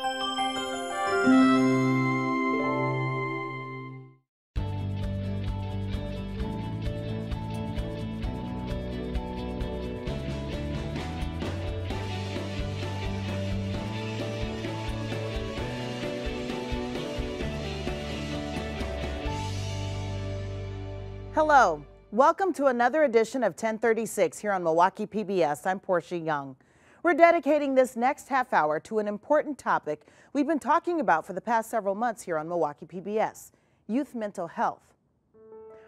Hello, welcome to another edition of 1036 here on Milwaukee PBS. I'm Portia Young. We're dedicating this next half hour to an important topic we've been talking about for the past several months here on Milwaukee PBS, youth mental health.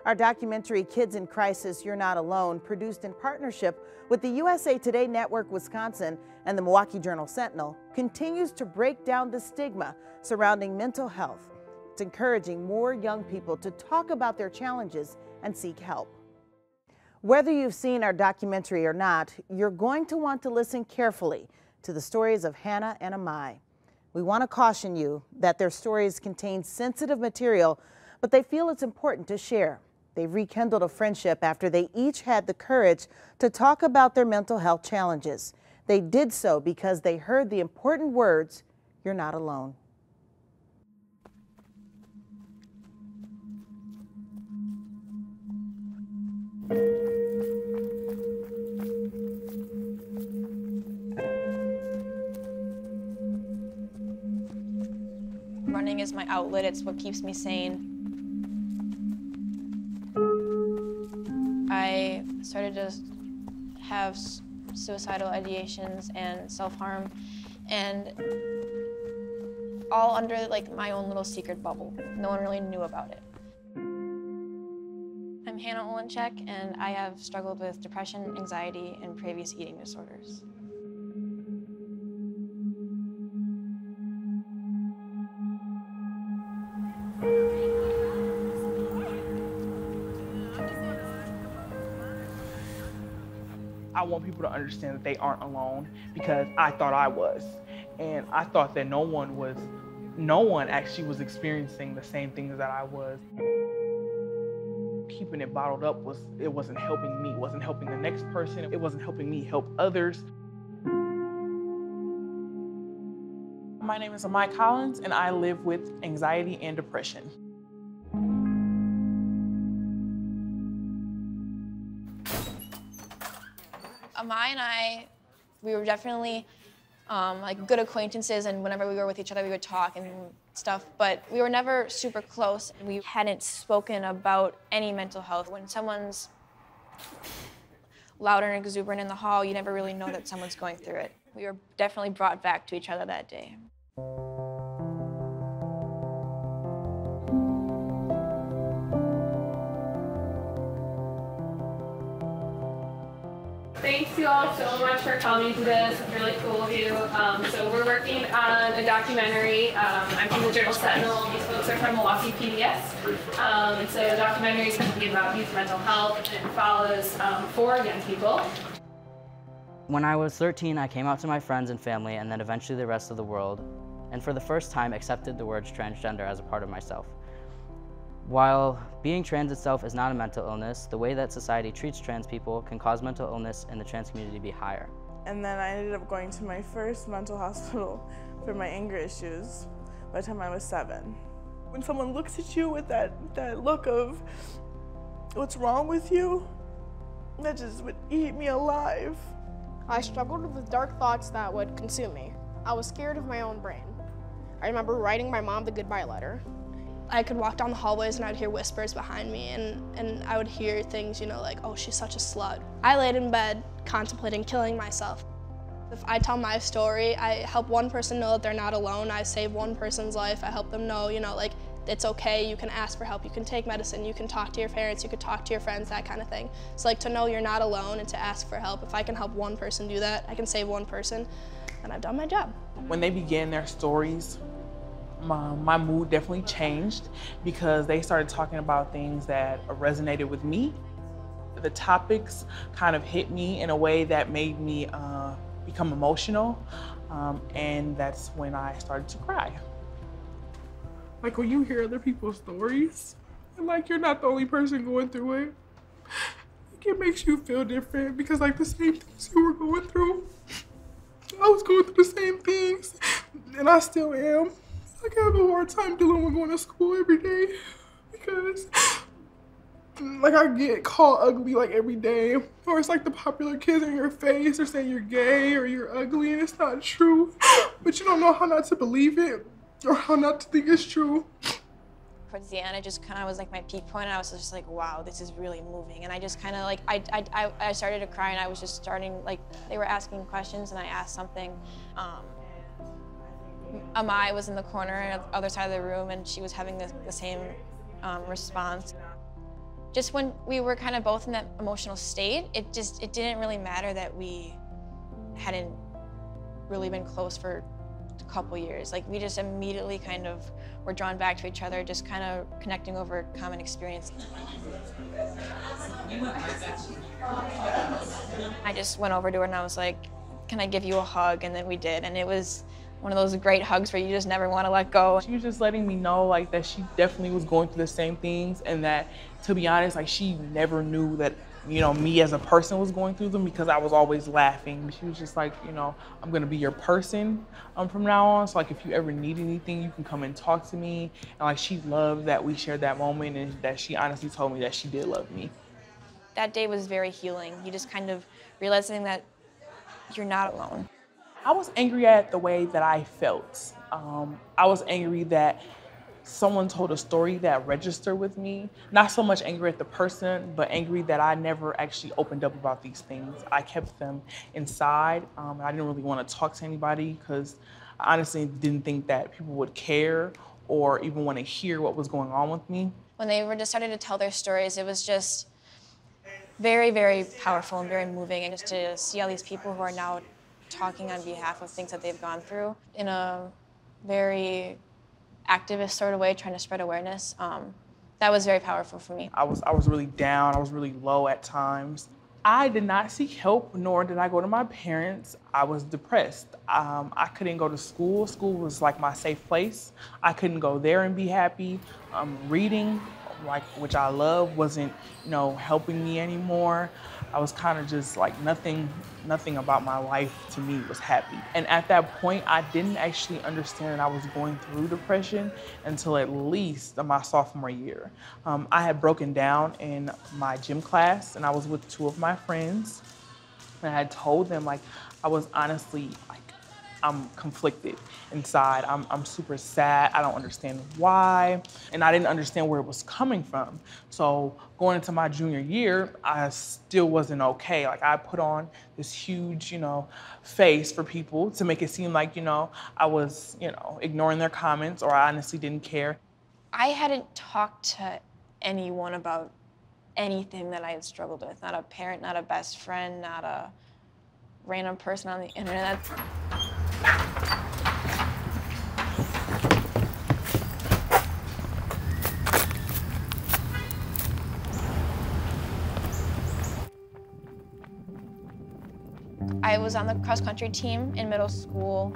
Our documentary, Kids in Crisis, Youre Not Alone, produced in partnership with the USA Today Network Wisconsin and the Milwaukee Journal Sentinel, continues to break down the stigma surrounding mental health. It's encouraging more young people to talk about their challenges and seek help. Whether you've seen our documentary or not, you're going to want to listen carefully to the stories of Hannah and Amai. We want to caution you that their stories contain sensitive material, but they feel it's important to share. They've rekindled a friendship after they each had the courage to talk about their mental health challenges. They did so because they heard the important words, "You're not alone." Running is my outlet, it's what keeps me sane. I started to have suicidal ideations and self-harm, and all under like my own little secret bubble. No one really knew about it. I'm Hannah Olenchek, and I have struggled with depression, anxiety, and previous eating disorders. I want people to understand that they aren't alone, because I thought I was. And I thought that no one actually was experiencing the same things that I was. Keeping it bottled up wasn't helping me, it wasn't helping the next person, it wasn't helping me help others. My name is Amai Collins, and I live with anxiety and depression. Amai and I, we were definitely like good acquaintances, and whenever we were with each other, we would talk and stuff, but we were never super close. We hadn't spoken about any mental health. When someone's loud and exuberant in the hall, you never really know that someone's going through it. We were definitely brought back to each other that day. Thanks you all so much for coming to this. It's really cool of you. So we're working on a documentary. I'm from the Journal Sentinel. These folks are from Milwaukee PBS. And so the documentary is going to be about youth mental health, and follows 4 young people. When I was 13, I came out to my friends and family, and then eventually the rest of the world, and for the first time accepted the words transgender as a part of myself. While being trans itself is not a mental illness, the way that society treats trans people can cause mental illness in the trans community to be higher. And then I ended up going to my first mental hospital for my anger issues by the time I was 7. When someone looks at you with that look of, what's wrong with you, that just would eat me alive. I struggled with dark thoughts that would consume me. I was scared of my own brain. I remember writing my mom the goodbye letter. I could walk down the hallways and I'd hear whispers behind me, and I would hear things, you know, like, oh, she's such a slut. I laid in bed contemplating killing myself. If I tell my story, I help one person know that they're not alone. I save one person's life. I help them know, you know, like, it's okay, you can ask for help, you can take medicine, you can talk to your parents, you can talk to your friends, that kind of thing. So like, to know you're not alone and to ask for help, if I can help one person do that, I can save one person, then I've done my job. When they began their stories, my mood definitely changed, because they started talking about things that resonated with me. The topics kind of hit me in a way that made me become emotional, and that's when I started to cry. Like, when you hear other people's stories, and like you're not the only person going through it, like, it makes you feel different, because like the same things you were going through, I was going through the same things, and I still am. I have a hard time dealing with going to school every day because like I get called ugly like every day, or it's like the popular kids in your face are saying you're gay or you're ugly and it's not true, but you don't know how not to believe it or how not to think it's true. Towards the end, it just kind of was like my peak point, and I was just like, wow, this is really moving. And I just kind of like, I started to cry, and I was just starting, like, they were asking questions, and I asked something. Amai was in the corner on the other side of the room, and she was having the same response. Just when we were kind of both in that emotional state, it didn't really matter that we hadn't really been close for a couple years. Like, we just immediately kind of were drawn back to each other, just kind of connecting over common experience. I just went over to her and I was like, can I give you a hug? And then we did, and it was one of those great hugs where you just never want to let go. She was just letting me know like that she definitely was going through the same things, and that, to be honest, like she never knew that, you know, me as a person was going through them because I was always laughing. She was just like, you know, I'm gonna be your person from now on. So like if you ever need anything, you can come and talk to me. And like she loved that we shared that moment, and that she honestly told me that she did love me. That day was very healing. You just kind of realizing that you're not alone. I was angry at the way that I felt. I was angry that someone told a story that registered with me. Not so much angry at the person, but angry that I never actually opened up about these things. I kept them inside. I didn't really want to talk to anybody because I honestly didn't think that people would care or even want to hear what was going on with me. When they were just starting to tell their stories, it was just very, very powerful and very moving. And just to see all these people who are now talking on behalf of things that they've gone through in a very activist sort of way, trying to spread awareness. That was very powerful for me. I was really down. I was really low at times. I did not seek help, nor did I go to my parents. I was depressed. I couldn't go to school. School was like my safe place. I couldn't go there and be happy. Reading, like, which I love, wasn't, you know, helping me anymore. I was kind of just like nothing about my life to me was happy. And at that point, I didn't actually understand that I was going through depression until at least my sophomore year. I had broken down in my gym class, and I was with two of my friends, and I had told them, like, I was honestly, like, I'm conflicted inside. I'm super sad. I don't understand why. And I didn't understand where it was coming from. So going into my junior year, I still wasn't okay. Like, I put on this huge, you know, face for people to make it seem like, you know, I was, you know, ignoring their comments, or I honestly didn't care. I hadn't talked to anyone about anything that I had struggled with. Not a parent, not a best friend, not a random person on the internet. I was on the cross-country team in middle school.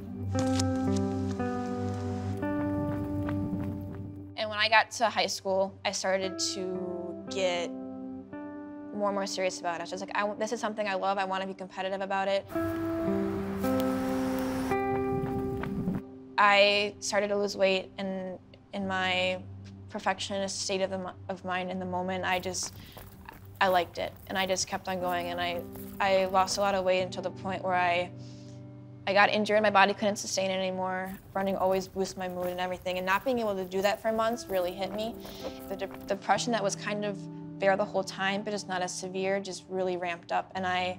And when I got to high school, I started to get more and more serious about it. I was just like, this is something I love. I want to be competitive about it. I started to lose weight, and in my perfectionist state of mind in the moment, I liked it, and I just kept on going, and I lost a lot of weight until the point where I got injured. My body couldn't sustain it anymore. Running always boosts my mood and everything, and not being able to do that for months really hit me. The depression that was kind of there the whole time, but just not as severe, just really ramped up, and it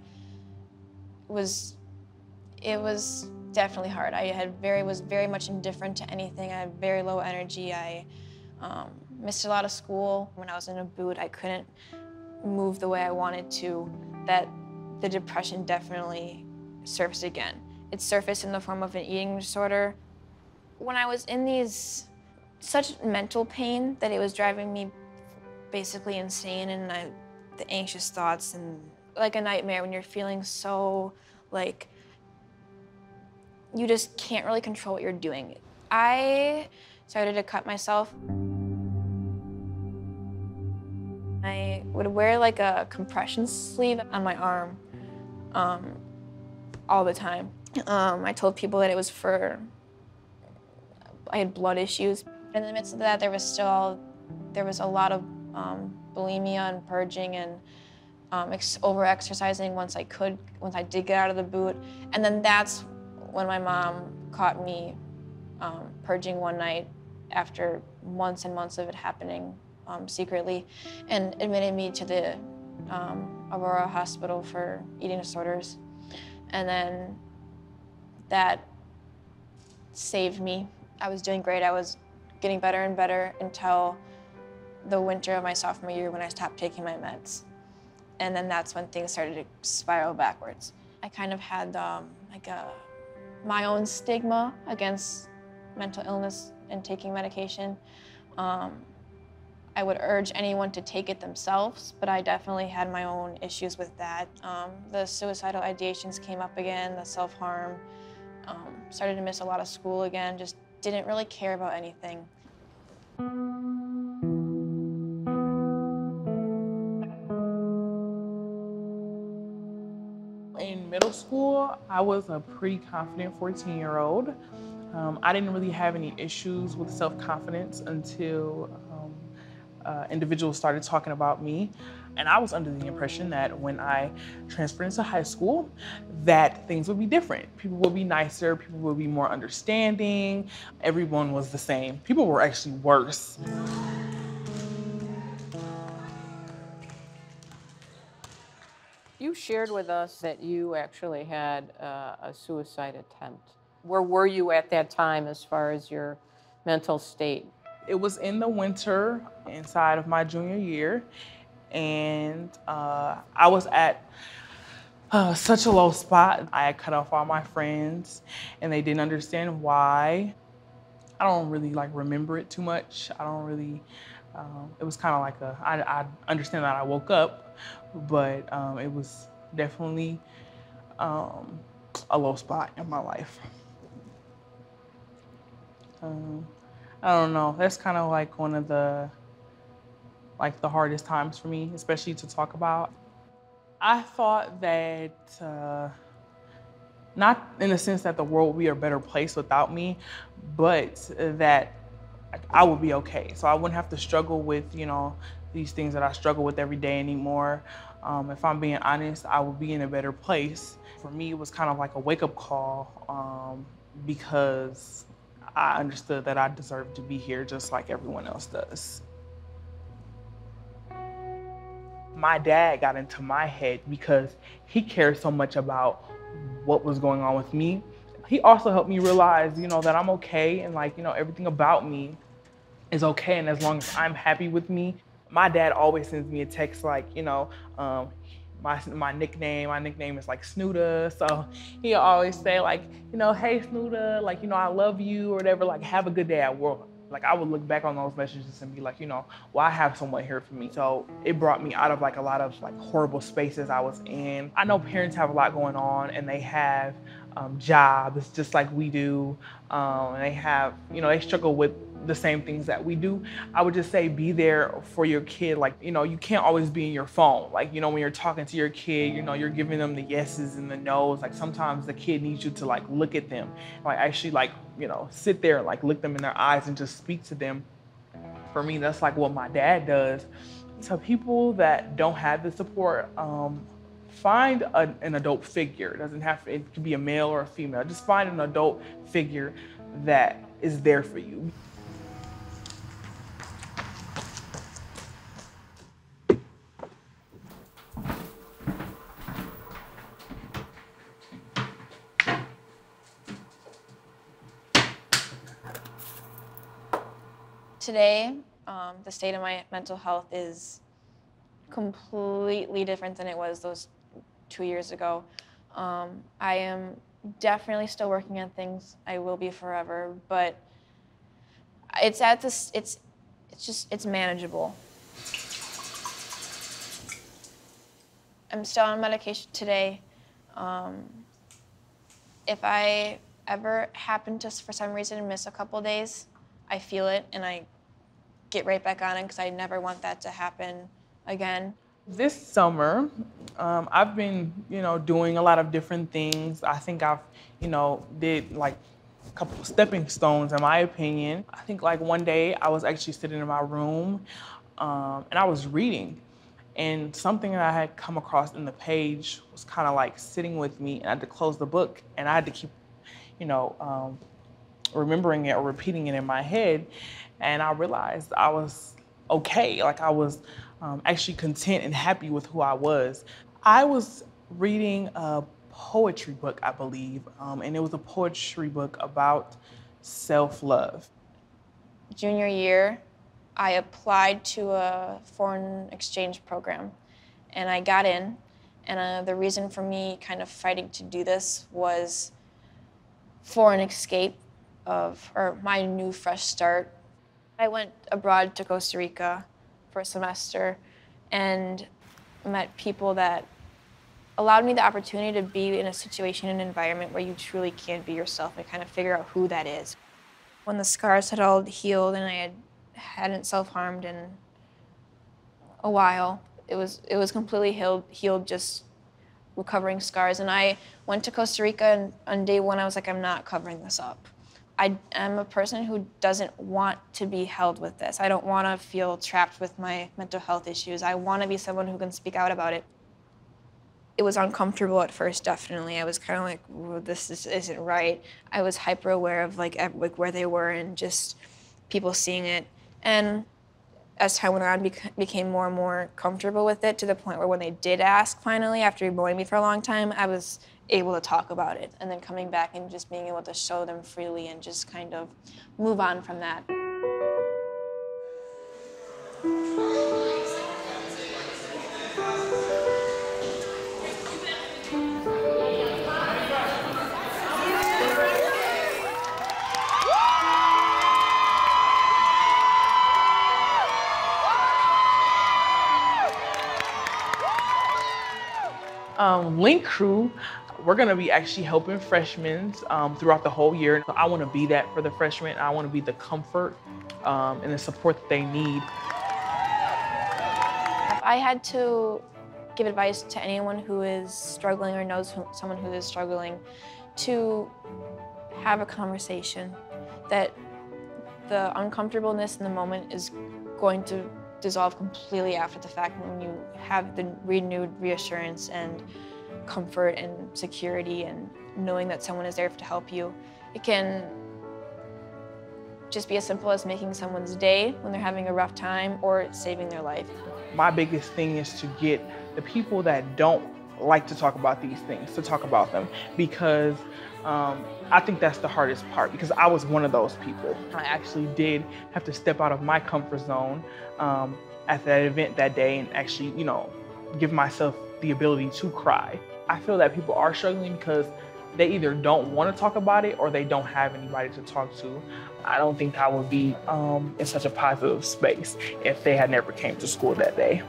was definitely hard. I was very much indifferent to anything. I had very low energy. I missed a lot of school. When I was in a boot, I couldn't move the way I wanted to. That the depression definitely surfaced again. It surfaced in the form of an eating disorder. When I was in such mental pain that it was driving me basically insane, and the anxious thoughts, and like a nightmare when you're feeling so like you just can't really control what you're doing. I started to cut myself. I would wear like a compression sleeve on my arm all the time. I told people that it was for I had blood issues. In the midst of that, there was a lot of bulimia and purging and over-exercising once I did get out of the boot. And then that's when my mom caught me purging one night after months and months of it happening secretly, and admitted me to the Aurora Hospital for eating disorders. And then that saved me. I was doing great. I was getting better and better until the winter of my sophomore year when I stopped taking my meds. And then that's when things started to spiral backwards. I kind of had my own stigma against mental illness and taking medication. I would urge anyone to take it themselves, but I definitely had my own issues with that. The suicidal ideations came up again, the self-harm, started to miss a lot of school again, just didn't really care about anything. In middle school, I was a pretty confident 14-year-old. I didn't really have any issues with self-confidence until individuals started talking about me. And I was under the impression that when I transferred into high school, that things would be different. People would be nicer, people would be more understanding. Everyone was the same. People were actually worse. You shared with us that you actually had a suicide attempt. Where were you at that time as far as your mental state? It was in the winter inside of my junior year, and I was at such a low spot. I had cut off all my friends, and they didn't understand why. I don't really remember it too much. I don't really, it was kind of like I understand that I woke up, but it was definitely a low spot in my life. I don't know, that's kind of like one of the hardest times for me, especially to talk about. I thought that, not in the sense that the world would be a better place without me, but that I would be okay. So I wouldn't have to struggle with, these things that I struggle with every day anymore. If I'm being honest, I would be in a better place. For me, it was kind of like a wake-up call because I understood that I deserved to be here just like everyone else does. My dad got into my head because he cared so much about what was going on with me. He also helped me realize, that I'm okay and everything about me is okay, and as long as I'm happy with me. My dad always sends me a text my nickname is Snooda, so he'll always say hey Snooda, I love you or whatever, have a good day at work. I would look back on those messages and be well, I have someone here for me. So it brought me out of a lot of horrible spaces I was in. I know parents have a lot going on and they have jobs just like we do, and they have, they struggle with the same things that we do. I would just say be there for your kid. You can't always be in your phone. When you're talking to your kid, you're giving them the yeses and the nos. Sometimes the kid needs you to look at them, actually sit there and look them in their eyes and just speak to them. For me, that's what my dad does. So people that don't have the support, find an adult figure. It could be a male or a female. Just find an adult figure that is there for you. Today, the state of my mental health is completely different than it was those 2 years ago. I am definitely still working on things. I will be forever, but it's manageable. I'm still on medication today. If I ever happen to, for some reason, miss a couple days, I feel it and I get right back on it because I never want that to happen again. This summer, I've been, doing a lot of different things. I think I've, did couple of stepping stones, in my opinion. I think like one day I was actually sitting in my room and I was reading, and something that I had come across in the page was kind of like sitting with me, and I had to close the book and I had to keep, remembering it or repeating it in my head. And I realized I was okay. Like I was actually content and happy with who I was. I was reading a poetry book, I believe, and it was a poetry book about self-love. Junior year, I applied to a foreign exchange program, and I got in. And the reason for me kind of fighting to do this was for an escape or my new fresh start. I went abroad to Costa Rica for a semester and met people that allowed me the opportunity to be in a situation and environment where you truly can be yourself and kind of figure out who that is. When the scars had all healed and I hadn't self-harmed in a while, it was completely healed, just recovering scars. And I went to Costa Rica, and on day one I was like, I'm not covering this up. I am a person who doesn't want to be held with this. I don't want to feel trapped with my mental health issues. I want to be someone who can speak out about it. It was uncomfortable at first, definitely. I was kind of like, well, this isn't right. I was hyper aware of like where they were and just people seeing it. And as time went on, became more and more comfortable with it, to the point where when they did ask finally, after ignoring me for a long time, I was able to talk about it. And then coming back and just being able to show them freely and just kind of move on from that. Link Crew, we're gonna be actually helping freshmen throughout the whole year. I wanna be that for the freshmen. I wanna be the comfort and the support that they need. If I had to give advice to anyone who is struggling or knows someone who is struggling, to have a conversation, that the uncomfortableness in the moment is going to dissolve completely after the fact when you have the renewed reassurance and comfort and security and knowing that someone is there to help you. It can just be as simple as making someone's day when they're having a rough time or saving their life. My biggest thing is to get the people that don't like to talk about these things to talk about them, because I think that's the hardest part, because I was one of those people. I actually did have to step out of my comfort zone at that event that day and actually, give myself the ability to cry. I feel that people are struggling because they either don't want to talk about it or they don't have anybody to talk to. I don't think I would be in such a positive space if they had never came to school that day.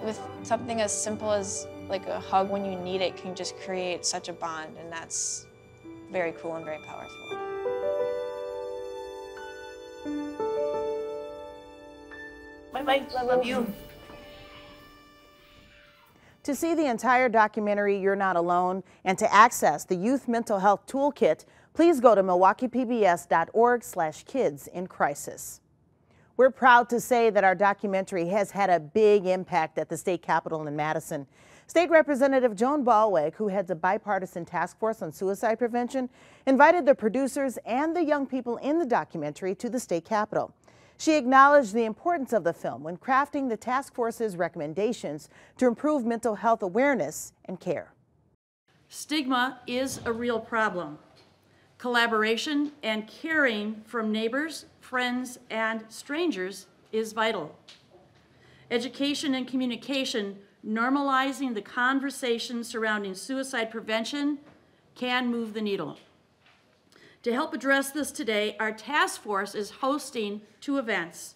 With something as simple as like a hug when you need it can just create such a bond, and that's very cool and very powerful. Bye-bye, I love you. To see the entire documentary, You're Not Alone, and to access the Youth Mental Health Toolkit, please go to milwaukeepbs.org/kidsincrisis. We're proud to say that our documentary has had a big impact at the state capitol in Madison. State Representative Joan Ballweg, who heads a bipartisan task force on suicide prevention, invited the producers and the young people in the documentary to the state capitol. She acknowledged the importance of the film when crafting the task force's recommendations to improve mental health awareness and care. Stigma is a real problem. Collaboration and caring from neighbors, friends, and strangers is vital. Education and communication, normalizing the conversation surrounding suicide prevention, can move the needle. To help address this today, our task force is hosting 2 events.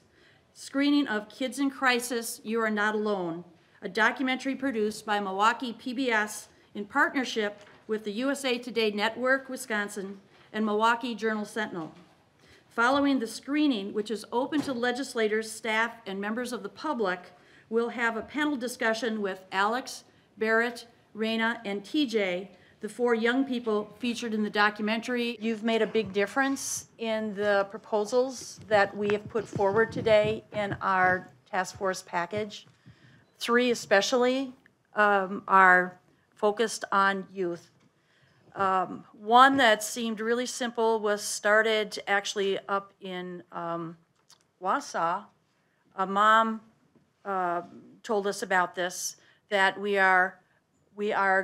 Screening of Kids in Crisis, You Are Not Alone, a documentary produced by Milwaukee PBS in partnership with the USA Today Network, Wisconsin, and Milwaukee Journal-Sentinel. Following the screening, which is open to legislators, staff, and members of the public, we'll have a panel discussion with Alex, Barrett, Raina, and TJ the 4 young people featured in the documentary. You've made a big difference in the proposals that we have put forward today in our task force package. 3 especially are focused on youth. One that seemed really simple was started actually up in Wausau. A mom told us about this, that we are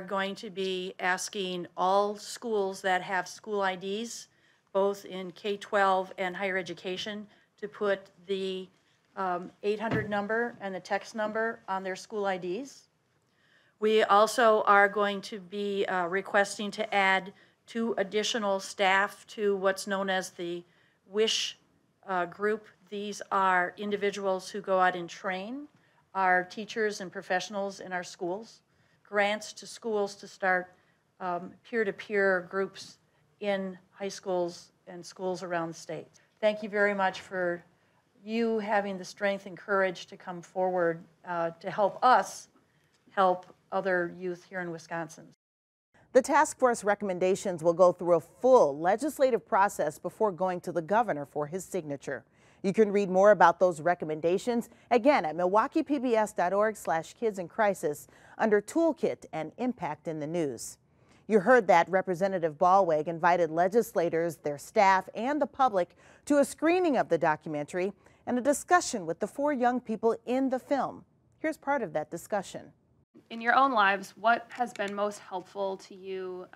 going to be asking all schools that have school IDs, both in K-12 and higher education, to put the 800 number and the text number on their school IDs. We also are going to be requesting to add 2 additional staff to what's known as the WISH group. These are individuals who go out and train our teachers and professionals in our schools. Grants to schools to start peer-to-peer groups in high schools and schools around the state. Thank you very much for you having the strength and courage to come forward to help us help other youth here in Wisconsin. The task force recommendations will go through a full legislative process before going to the governor for his signature. You can read more about those recommendations again at milwaukeepbs.org/kidsincrisis under Toolkit and Impact in the News. You heard that Representative Ballweg invited legislators, their staff, and the public to a screening of the documentary and a discussion with the 4 young people in the film. Here's part of that discussion. In your own lives, what has been most helpful to you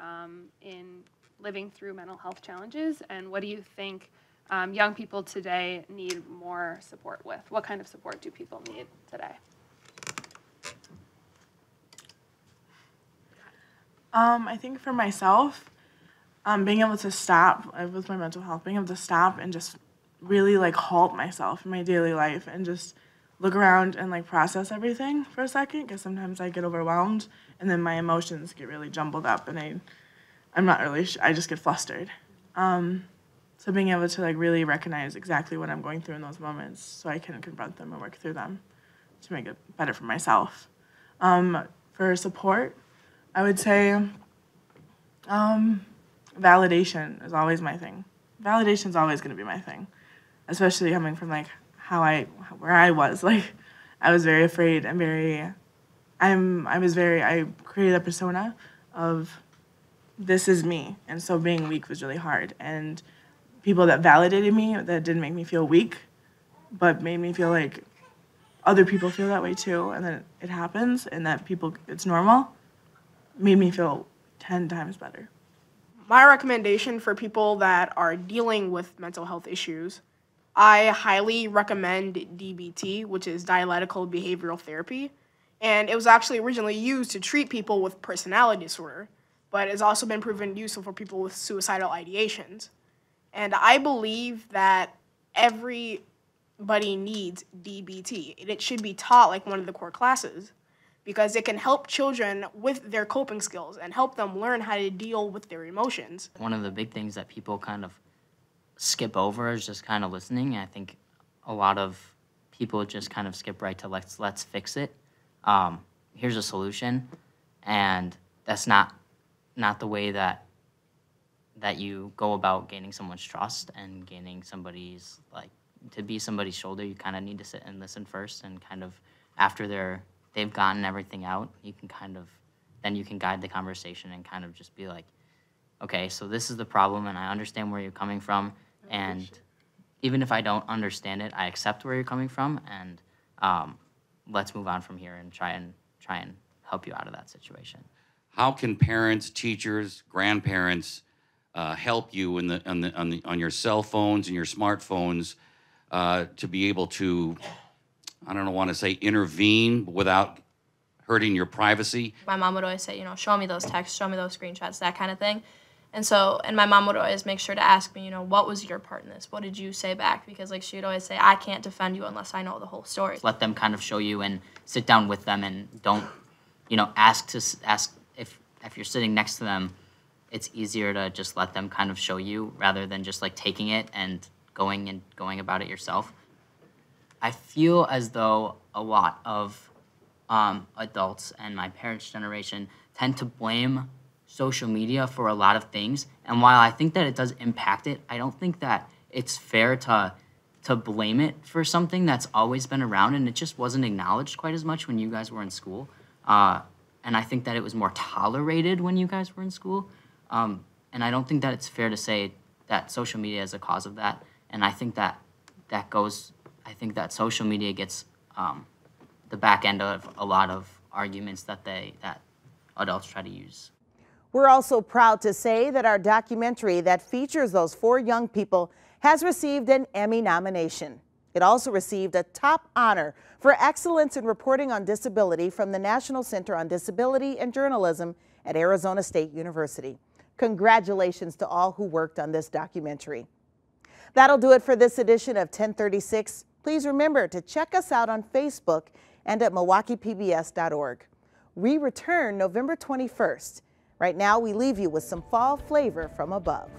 in living through mental health challenges, and what do you think young people today need more support with? What kind of support do people need today? I think for myself, being able to stop with my mental health, being able to stop and just really like halt myself in my daily life and just look around and like process everything for a second, because sometimes I get overwhelmed and then my emotions get really jumbled up and I'm not really, I just get flustered. So being able to like really recognize exactly what I'm going through in those moments so I can confront them and work through them to make it better for myself. For support, I would say validation is always my thing. Validation is always going to be my thing, especially coming from like where I was. Like I was very afraid and I created a persona of this is me, and so being weak was really hard. And people that validated me, that didn't make me feel weak, but made me feel like other people feel that way too, and then it happens, and that it's normal, made me feel 10 times better. My recommendation for people that are dealing with mental health issues, I highly recommend DBT, which is dialectical behavioral therapy. And it was actually originally used to treat people with personality disorder, but it's also been proven useful for people with suicidal ideations. And I believe that everybody needs DBT. It should be taught like one of the core classes, because it can help children with their coping skills and help them learn how to deal with their emotions. One of the big things that people kind of skip over is just kind of listening. I think a lot of people just kind of skip right to let's fix it. Here's a solution, and that's not the way that you go about gaining someone's trust and gaining somebody's, like, to be somebody's shoulder. You kind of need to sit and listen first, and kind of after they've gotten everything out, then you can guide the conversation and kind of just be like, okay, so this is the problem, and I understand where you're coming from, and even if I don't understand it, I accept where you're coming from, and let's move on from here and try and help you out of that situation. How can parents, teachers, grandparents help you on your cell phones and your smartphones to be able to, I don't want to say intervene without hurting your privacy? My mom would always say, show me those texts, show me those screenshots, that kind of thing. And my mom would always make sure to ask me, what was your part in this? What did you say back? Because she would always say, I can't defend you unless I know the whole story. Let them kind of show you and sit down with them, and don't, ask if you're sitting next to them. It's easier to just let them kind of show you rather than just like taking it and going about it yourself. I feel as though a lot of adults and my parents' generation tend to blame social media for a lot of things. And while I think that it does impact it, I don't think that it's fair to blame it for something that's always been around, and it just wasn't acknowledged quite as much when you guys were in school. And I think that it was more tolerated when you guys were in school. And I don't think that it's fair to say that social media is a cause of that. And I think that social media gets the back end of a lot of arguments that adults try to use. We're also proud to say that our documentary that features those 4 young people has received an Emmy nomination. It also received a top honor for excellence in reporting on disability from the National Center on Disability and Journalism at Arizona State University. Congratulations to all who worked on this documentary. That'll do it for this edition of 1036. Please remember to check us out on Facebook and at MilwaukeePBS.org. We return November 21st. Right now, we leave you with some fall flavor from above.